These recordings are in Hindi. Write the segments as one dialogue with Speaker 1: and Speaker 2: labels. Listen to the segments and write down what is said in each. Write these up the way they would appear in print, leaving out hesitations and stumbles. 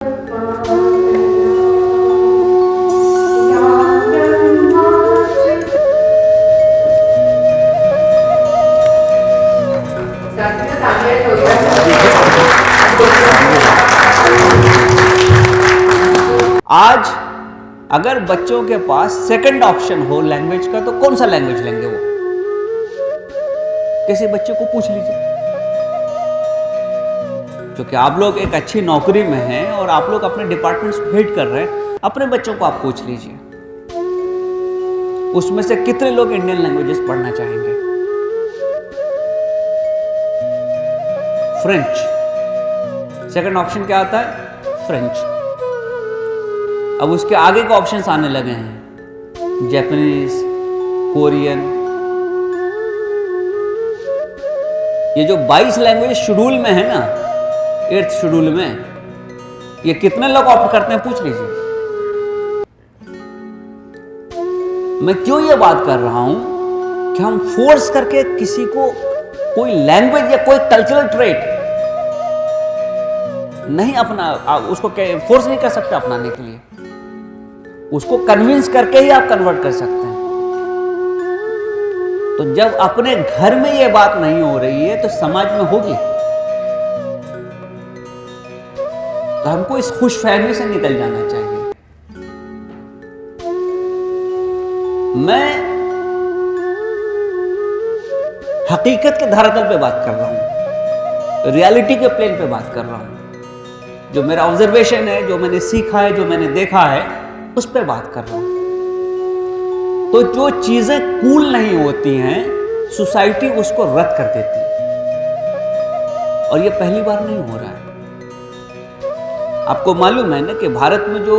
Speaker 1: आज अगर बच्चों के पास सेकंड ऑप्शन हो लैंग्वेज का तो कौन सा लैंग्वेज लेंगे वो? किसी बच्चे को पूछ लीजिए। क्योंकि आप लोग एक अच्छी नौकरी में हैं और आप लोग अपने डिपार्टमेंट्स हेड कर रहे हैं, अपने बच्चों को आप पूछ लीजिए उसमें से कितने लोग इंडियन लैंग्वेजेस पढ़ना चाहेंगे। फ्रेंच सेकंड ऑप्शन क्या आता है? फ्रेंच। अब उसके आगे के ऑप्शंस आने लगे हैं, जापानीज, कोरियन। ये जो 22 लैंग्वेज शेड्यूल में है ना, 8th शेड्यूल में, ये कितने लोग ऑप्ट करते हैं पूछ लीजिए। मैं क्यों ये बात कर रहा हूं कि हम फोर्स करके किसी को कोई लैंग्वेज या कोई कल्चरल ट्रेट नहीं अपना, उसको फोर्स नहीं कर सकते अपनाने के लिए। उसको कन्विंस करके ही आप कन्वर्ट कर सकते हैं। तो जब अपने घर में ये बात नहीं हो रही है तो समाज में होगी। तो हमको इस खुशफहमी से निकल जाना चाहिए। मैं हकीकत के धरातल पे बात कर रहा हूं, रियलिटी के प्लेन पे बात कर रहा हूं। जो मेरा ऑब्जर्वेशन है, जो मैंने सीखा है, जो मैंने देखा है, उस पे बात कर रहा हूं। तो जो चीजें कूल नहीं होती हैं, सोसाइटी उसको रद्द कर देती है। और ये पहली बार नहीं हो रहा है। आपको मालूम है ना कि भारत में जो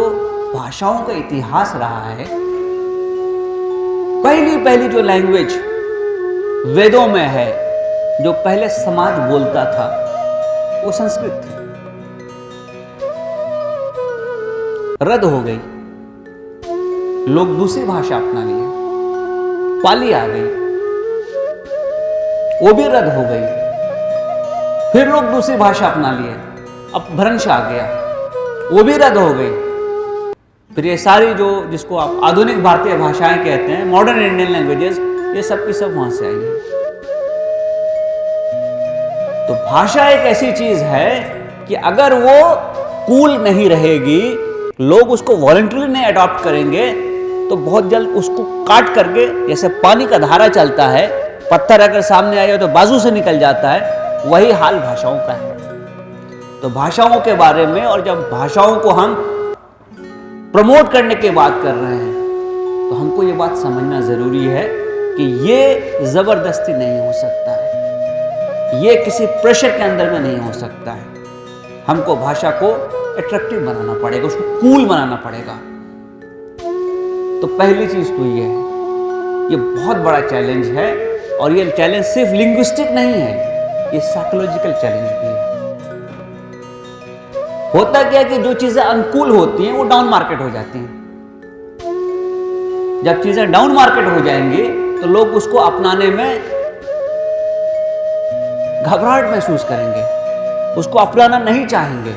Speaker 1: भाषाओं का इतिहास रहा है, पहली जो लैंग्वेज वेदों में है, जो पहले समाज बोलता था, वो संस्कृत थी। रद्द हो गई, लोग दूसरी भाषा अपना लिए, पाली आ गई, वो भी रद्द हो गई। फिर लोग दूसरी भाषा अपना लिए, अब भ्रंश आ गया, वो भी रद्द हो गई। फिर ये सारी जो जिसको आप आधुनिक भारतीय भाषाएं कहते हैं, मॉडर्न इंडियन लैंग्वेजेस, ये सब की सब वहां से आई है। तो भाषा एक ऐसी चीज है कि अगर वो कूल नहीं रहेगी, लोग उसको वॉलंटरी नहीं अडॉप्ट करेंगे, तो बहुत जल्द उसको काट करके, जैसे पानी का धारा चलता है, पत्थर अगर सामने आ जाए तो बाजू से निकल जाता है, वही हाल भाषाओं का है। तो भाषाओं के बारे में, और जब भाषाओं को हम प्रमोट करने की बात कर रहे हैं, तो हमको ये बात समझना जरूरी है कि ये जबरदस्ती नहीं हो सकता है, ये किसी प्रेशर के अंदर में नहीं हो सकता है। हमको भाषा को अट्रैक्टिव बनाना पड़ेगा, उसको कूल बनाना पड़ेगा। तो पहली चीज तो ये है, ये बहुत बड़ा चैलेंज है। और ये चैलेंज सिर्फ लिंग्विस्टिक नहीं है, ये साइकोलॉजिकल चैलेंज भी है। होता क्या है कि जो चीजें अनुकूल होती हैं वो डाउन मार्केट हो जाती हैं। जब चीजें डाउन मार्केट हो जाएंगी तो लोग उसको अपनाने में घबराहट महसूस करेंगे, उसको अपनाना नहीं चाहेंगे।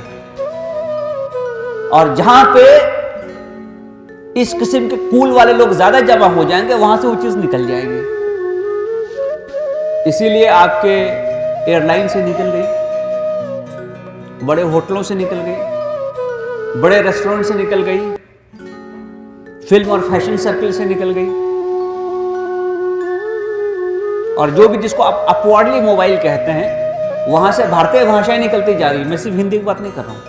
Speaker 1: और जहां पे इस किस्म के कूल वाले लोग ज्यादा जमा हो जाएंगे, वहां से वो चीज निकल जाएगी। इसीलिए आपके एयरलाइन से निकल गई, बड़े होटलों से निकल गई, बड़े रेस्टोरेंट से निकल गई, फिल्म और फैशन सर्कल से निकल गई, और जो भी जिसको आप अपवर्डली मोबाइल कहते हैं, वहां से भारतीय भाषाएं निकलती जा रही। मैं सिर्फ हिंदी की बात नहीं कर रहा हूं,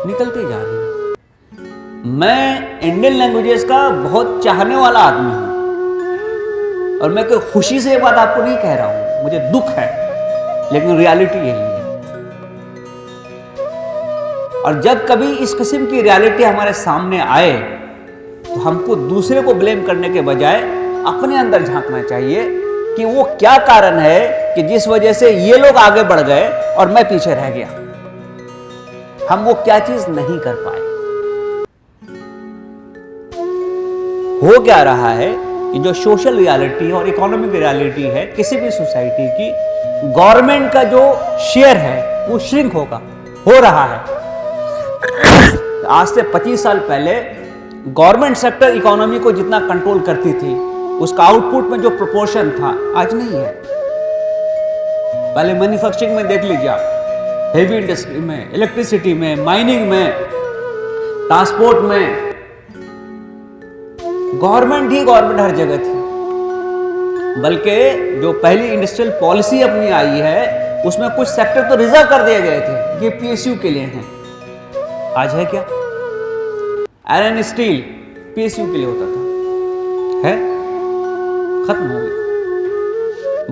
Speaker 1: निकलती जा रही है। मैं इंडियन लैंग्वेजेस का बहुत चाहने वाला आदमी हूं, और मैं कोई खुशी से ये बात आपको नहीं कह रहा हूं, मुझे दुख है, लेकिन रियलिटी यही है। और जब कभी इस किस्म की रियलिटी हमारे सामने आए, तो हमको दूसरे को ब्लेम करने के बजाय अपने अंदर झांकना चाहिए कि वो क्या कारण है कि जिस वजह से ये लोग आगे बढ़ गए और मैं पीछे रह गया। हम वो क्या चीज नहीं कर पाए। हो क्या रहा है कि जो सोशल रियलिटी और इकोनॉमिक रियलिटी है किसी भी सोसाइटी की, गवर्नमेंट का जो शेयर है वो श्रिंक हो रहा है। आज से 25 साल पहले गवर्नमेंट सेक्टर इकोनॉमी को जितना कंट्रोल करती थी, उसका आउटपुट में जो प्रोपोर्शन था आज नहीं है। पहले मैन्युफैक्चरिंग में देख लीजिए आप, हेवी इंडस्ट्री में, इलेक्ट्रिसिटी में, माइनिंग में, ट्रांसपोर्ट में गवर्नमेंट हर जगह थी। बल्कि जो पहली इंडस्ट्रियल पॉलिसी अपनी आई है उसमें कुछ सेक्टर तो रिजर्व कर दिए गए थे, ये पीएसयू के लिए हैं। आज है क्या? आयरन स्टील पीएसयू के लिए होता था, है खत्म हो गया।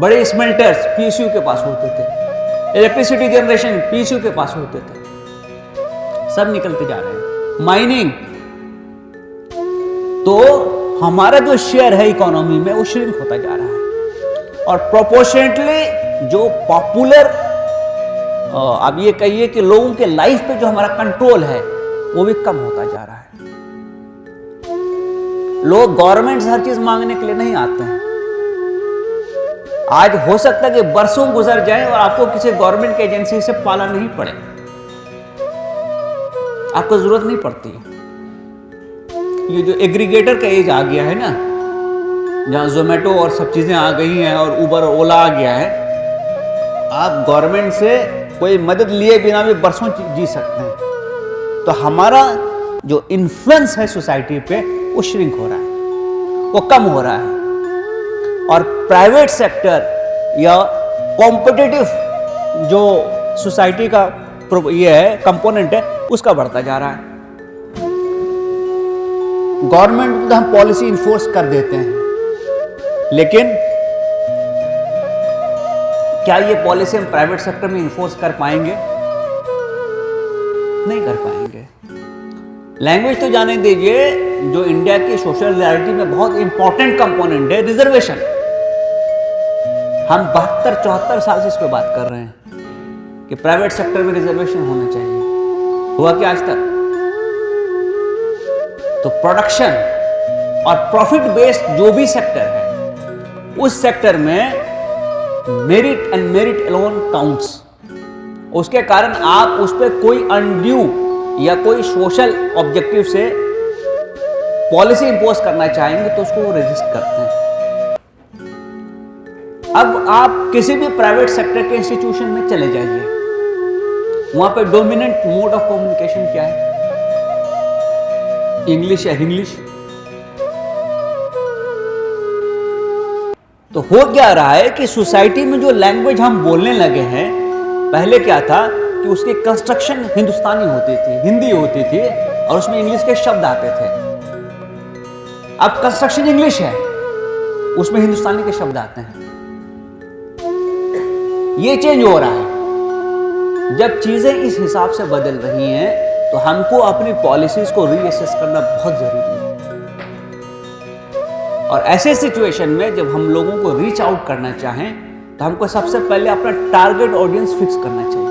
Speaker 1: बड़े स्मेल्टर्स पीएसयू के पास होते थे, इलेक्ट्रिसिटी जनरेशन पीएसयू के पास होते थे, सब निकलते जा रहे हैं। माइनिंग, तो हमारा जो शेयर है इकोनॉमी में वो श्रिंक होता जा रहा है। और प्रोपोर्शनेटली जो पॉपुलर, अब ये कहिए कि लोगों के लाइफ पे जो हमारा कंट्रोल है वो भी कम होता जा रहा है। लोग गवर्नमेंट से हर चीज मांगने के लिए नहीं आते हैं। आज हो सकता है कि बरसों गुजर जाएं और आपको किसी गवर्नमेंट की एजेंसी से पाला नहीं पड़े, आपको जरूरत नहीं पड़ती। ये जो एग्रीगेटर का एज आ गया है ना, जहां जोमेटो और सब चीजें आ गई हैं और उबर और ओला आ गया है, आप गवर्नमेंट से कोई मदद लिए बिना भी बरसों जी सकते हैं। तो हमारा जो इन्फ्लुएंस है सोसाइटी पे वो श्रिंक हो रहा है, वो कम हो रहा है। और प्राइवेट सेक्टर या कॉम्पिटिटिव जो सोसाइटी का ये है कंपोनेंट है, उसका बढ़ता जा रहा है। गवर्नमेंट तो हम पॉलिसी इन्फोर्स कर देते हैं, लेकिन क्या ये पॉलिसी हम प्राइवेट सेक्टर में इन्फोर्स कर पाएंगे? नहीं कर पाएंगे। लैंग्वेज तो जाने दीजिए, जो इंडिया की सोशल रियलिटी में बहुत इंपॉर्टेंट कंपोनेंट है, रिजर्वेशन। हम 72-74 साल से इस पे बात कर रहे हैं कि प्राइवेट सेक्टर में रिजर्वेशन होना चाहिए। हुआ क्या आज तक? तो प्रोडक्शन और प्रॉफिट बेस्ड जो भी सेक्टर है, उस सेक्टर में merit and merit alone counts. उसके कारण आप उस पर कोई अनड्यू या कोई सोशल ऑब्जेक्टिव से पॉलिसी इंपोज करना चाहेंगे तो उसको वो रेजिस्ट करते हैं। अब आप किसी भी प्राइवेट सेक्टर के इंस्टीट्यूशन में चले जाइए, वहां पे डोमिनेंट मोड ऑफ कम्युनिकेशन क्या है? इंग्लिश या हिंग्लिश। तो हो क्या रहा है कि सोसाइटी में जो लैंग्वेज हम बोलने लगे हैं, पहले क्या था कि उसकी कंस्ट्रक्शन हिंदुस्तानी होती थी, हिंदी होती थी और उसमें इंग्लिश के शब्द आते थे। अब कंस्ट्रक्शन इंग्लिश है, उसमें हिंदुस्तानी के शब्द आते हैं। ये चेंज हो रहा है। जब चीजें इस हिसाब से बदल रही हैं तो हमको अपनी पॉलिसीज को रीअसेस करना बहुत जरूरी है। और ऐसे सिचुएशन में जब हम लोगों को रीच आउट करना चाहें तो हमको सबसे पहले अपना टारगेट ऑडियंस फिक्स करना चाहिए।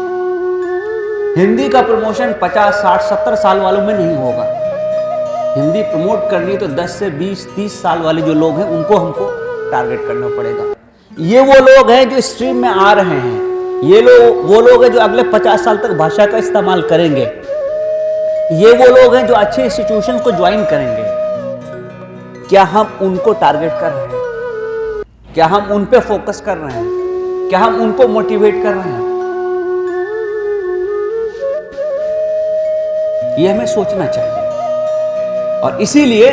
Speaker 1: हिंदी का प्रमोशन 50, 60, 70 साल वालों में नहीं होगा। हिंदी प्रमोट करनी तो 10 से 20, 30 साल वाले जो लोग हैं उनको हमको टारगेट करना पड़ेगा। ये वो लोग हैं जो स्ट्रीम में आ रहे हैं, ये वो लोग हैं जो अगले 50 साल तक भाषा का इस्तेमाल करेंगे, ये वो लोग हैं जो अच्छे इंस्टीट्यूशन को ज्वाइन करेंगे। क्या हम उनको टारगेट कर रहे हैं? क्या हम उन पे फोकस कर रहे हैं? क्या हम उनको मोटिवेट कर रहे हैं? ये हमें सोचना चाहिए। और इसीलिए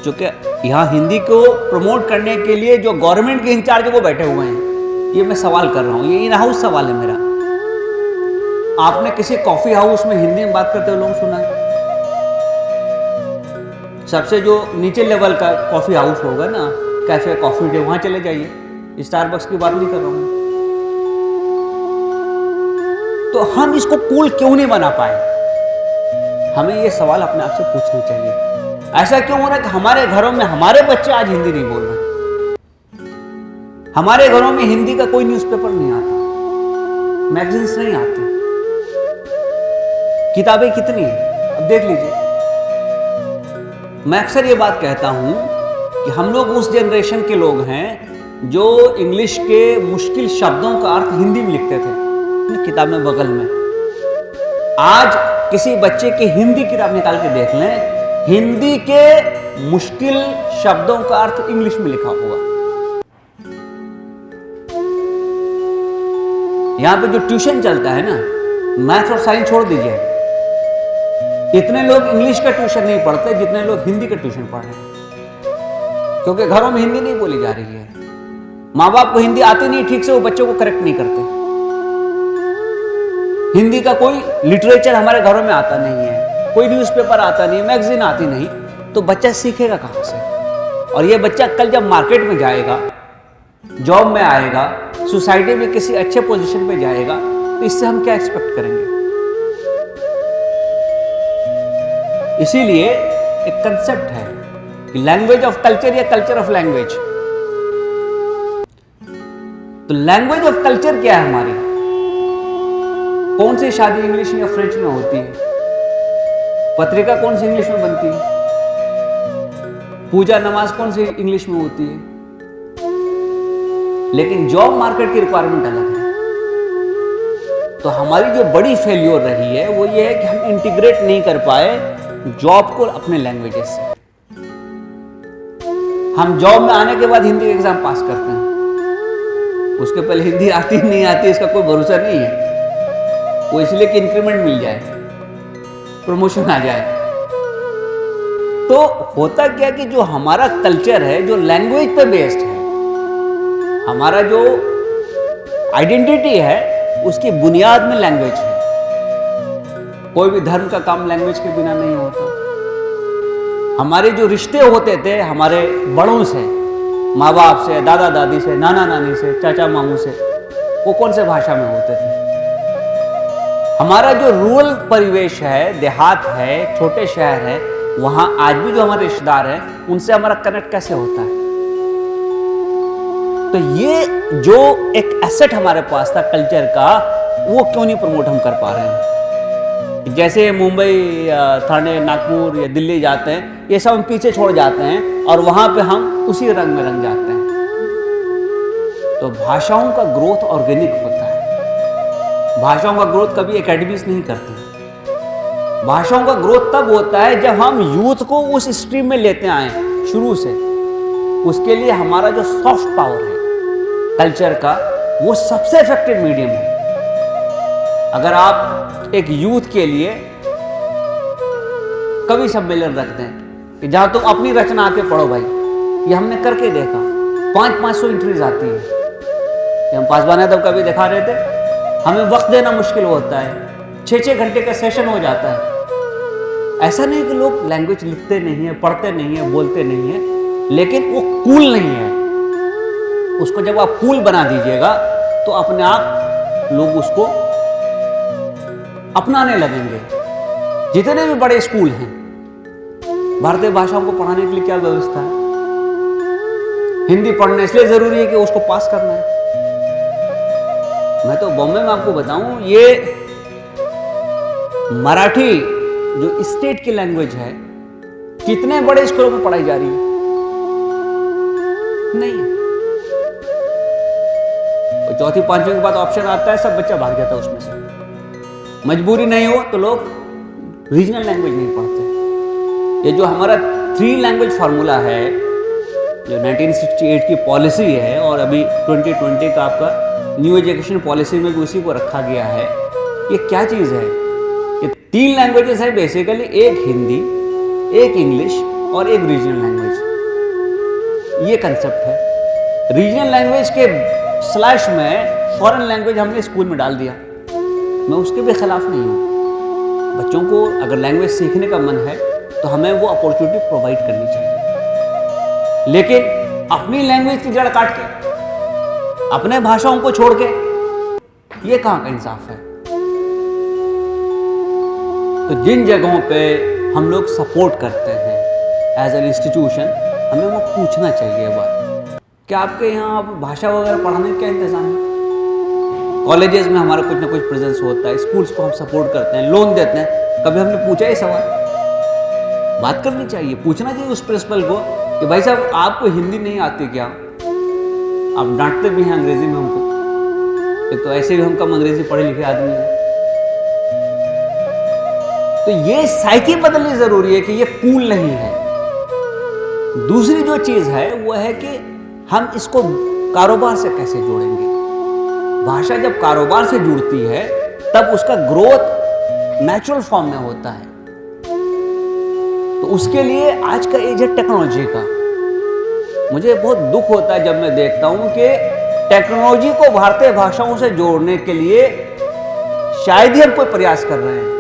Speaker 1: चूंकि यहां हिंदी को प्रमोट करने के लिए जो गवर्नमेंट के इंचार्ज वो बैठे हुए हैं, ये मैं सवाल कर रहा हूं, ये इन हाउस सवाल है मेरा। आपने किसी कॉफी हाउस में हिंदी में बात करते हुए लोग सुना है? सबसे जो नीचे लेवल का कॉफी हाउस होगा ना, कैफे, कॉफी डे, वहां चले जाइए। स्टारबक्स की बात नहीं कर रहा हूं। तो हम इसको कूल क्यों नहीं बना पाए? हमें ये सवाल अपने आप से पूछना चाहिए। ऐसा क्यों हो रहा है कि हमारे घरों में हमारे बच्चे आज हिंदी नहीं बोल रहे? हमारे घरों में हिंदी का कोई न्यूज़पेपर नहीं आता, मैगजीन्स नहीं आती, किताबें कितनी हैं अब देख लीजिए। मैं अक्सर ये बात कहता हूं कि हम लोग उस जनरेशन के लोग हैं जो इंग्लिश के मुश्किल शब्दों का अर्थ हिंदी में लिखते थे किताब में बगल में। आज किसी बच्चे की हिंदी किताब निकाल के देख लें, हिंदी के मुश्किल शब्दों का अर्थ इंग्लिश में लिखा होगा। यहां पे जो ट्यूशन चलता है ना, मैथ्स और साइंस छोड़ दीजिए, इतने लोग इंग्लिश का ट्यूशन नहीं पढ़ते जितने लोग हिंदी का ट्यूशन पढ़ रहे हैं, क्योंकि घरों में हिंदी नहीं बोली जा रही है। माँ बाप को हिंदी आती नहीं ठीक से, वो बच्चों को करेक्ट नहीं करते। हिंदी का कोई लिटरेचर हमारे घरों में आता नहीं है, कोई न्यूज़पेपर आता नहीं, मैगजीन आती नहीं, तो बच्चा सीखेगा कहां से? और ये बच्चा कल जब मार्केट में जाएगा, जॉब में आएगा, सोसाइटी में किसी अच्छे पोजीशन पे जाएगा, तो इससे हम क्या एक्सपेक्ट करेंगे? इसीलिए एक कंसेप्ट है कि लैंग्वेज ऑफ कल्चर या कल्चर ऑफ लैंग्वेज। तो लैंग्वेज ऑफ कल्चर क्या है हमारी? कौन सी शादी इंग्लिश में या फ्रेंच में होती है? पत्रिका कौन सी इंग्लिश में बनती है? पूजा नमाज कौन सी इंग्लिश में होती है? लेकिन जॉब मार्केट की रिक्वायरमेंट अलग है। तो हमारी जो बड़ी फेल्योर रही है वो ये है कि हम इंटीग्रेट नहीं कर पाए जॉब को अपने लैंग्वेजेस से। हम जॉब में आने के बाद हिंदी एग्जाम पास करते हैं, उसके पहले हिंदी आती नहीं आती इसका कोई भरोसा नहीं है। वो इसलिए कि इंक्रीमेंट मिल जाए, प्रमोशन आ जाए। तो होता क्या कि जो हमारा कल्चर है, जो लैंग्वेज पे बेस्ड है, हमारा जो आइडेंटिटी है, उसकी बुनियाद में लैंग्वेज है। कोई भी धर्म का काम लैंग्वेज के बिना नहीं होता। हमारे जो रिश्ते होते थे हमारे बड़ों से, माँ बाप से, दादा दादी से, नाना नानी से, चाचा मामू से, वो कौन से भाषा में होते थे? हमारा जो रूरल परिवेश है, देहात है, छोटे शहर है, वहां आज भी जो हमारे रिश्तेदार हैं उनसे हमारा कनेक्ट कैसे होता है? तो ये जो एक एसेट हमारे पास था कल्चर का, वो क्यों नहीं प्रमोट हम कर पा रहे हैं? जैसे मुंबई, ठाणे, नागपुर या दिल्ली जाते हैं, ये सब हम पीछे छोड़ जाते हैं और वहां पे हम उसी रंग में रंग जाते हैं। तो भाषाओं का ग्रोथ ऑर्गेनिक होता है। भाषाओं का ग्रोथ कभी एकेडमीज नहीं करते। भाषाओं का ग्रोथ तब होता है जब हम यूथ को उस स्ट्रीम में लेते आए शुरू से। उसके लिए हमारा जो सॉफ्ट पावर है कल्चर का, वो सबसे इफेक्टिव मीडियम है। अगर आप एक यूथ के लिए कवि सम्मेलन रख दें कि जहां तुम अपनी रचना आके पढ़ो भाई, ये हमने करके देखा, 500 एंट्रीज आती है। हम पासवान तब कभी दिखा रहे थे, हमें वक्त देना मुश्किल होता है, 6-6 घंटे का सेशन हो जाता है। ऐसा नहीं कि लोग लैंग्वेज लिखते नहीं है, पढ़ते नहीं है, बोलते नहीं है, लेकिन वो कूल नहीं है। उसको जब आप कूल बना दीजिएगा तो अपने आप लोग उसको अपनाने लगेंगे। जितने भी बड़े स्कूल हैं, भारतीय भाषाओं को पढ़ाने के लिए क्या व्यवस्था है? हिंदी पढ़ना इसलिए जरूरी है कि उसको पास करना है। मैं तो बॉम्बे में आपको बताऊं, ये मराठी जो स्टेट की लैंग्वेज है, कितने बड़े स्कूलों में पढ़ाई जा रही है? नहीं है। तो चौथी पांचवी के बाद ऑप्शन आता है, सब बच्चा भाग जाता है उसमें से। मजबूरी नहीं हो तो लोग रीजनल लैंग्वेज नहीं पढ़ते। ये जो हमारा 3 लैंग्वेज फार्मूला है, जो 1968 की पॉलिसी है और अभी 2020 का आपका न्यू एजुकेशन पॉलिसी में भी उसी को रखा गया है, ये क्या चीज़ है? ये 3 लैंग्वेजेस है बेसिकली, एक हिंदी, एक इंग्लिश और एक रीजनल लैंग्वेज। ये कंसेप्ट है। रीजनल लैंग्वेज के स्लैश में फॉरेन लैंग्वेज हमने स्कूल में डाल दिया। मैं उसके भी खिलाफ नहीं हूँ। बच्चों को अगर लैंग्वेज सीखने का मन है तो हमें वो अपॉर्चुनिटी प्रोवाइड करनी चाहिए, लेकिन अपनी लैंग्वेज की जड़ काट के, अपने भाषाओं को छोड़ के, ये कहाँ का इंसाफ है? तो जिन जगहों पे हम लोग सपोर्ट करते हैं एज एन इंस्टीट्यूशन, हमें वो पूछना चाहिए बात, क्या आपके यहाँ भाषा वगैरह पढ़ाने का क्या इंतजाम है? कॉलेजेस में हमारा कुछ ना कुछ प्रेजेंस होता है, स्कूल्स को हम सपोर्ट करते हैं, लोन देते हैं। कभी हमने पूछा ये सवाल? बात करनी चाहिए, पूछना चाहिए उस प्रिंसिपल को कि भाई साहब आपको हिंदी नहीं आती क्या? आप डांटते भी हैं अंग्रेजी में हमको, एक तो ऐसे भी हम कम अंग्रेजी पढ़े लिखे आदमी हैं। तो ये साइकी बदलनी जरूरी है कि ये कूल नहीं है। दूसरी जो चीज है वो है कि हम इसको कारोबार से कैसे जोड़ेंगे। भाषा जब कारोबार से जुड़ती है तब उसका ग्रोथ नेचुरल फॉर्म में होता है। तो उसके लिए आज का एज है टेक्नोलॉजी का। मुझे बहुत दुख होता है जब मैं देखता हूं कि टेक्नोलॉजी को भारतीय भाषाओं से जोड़ने के लिए शायद ही हम कोई प्रयास कर रहे हैं।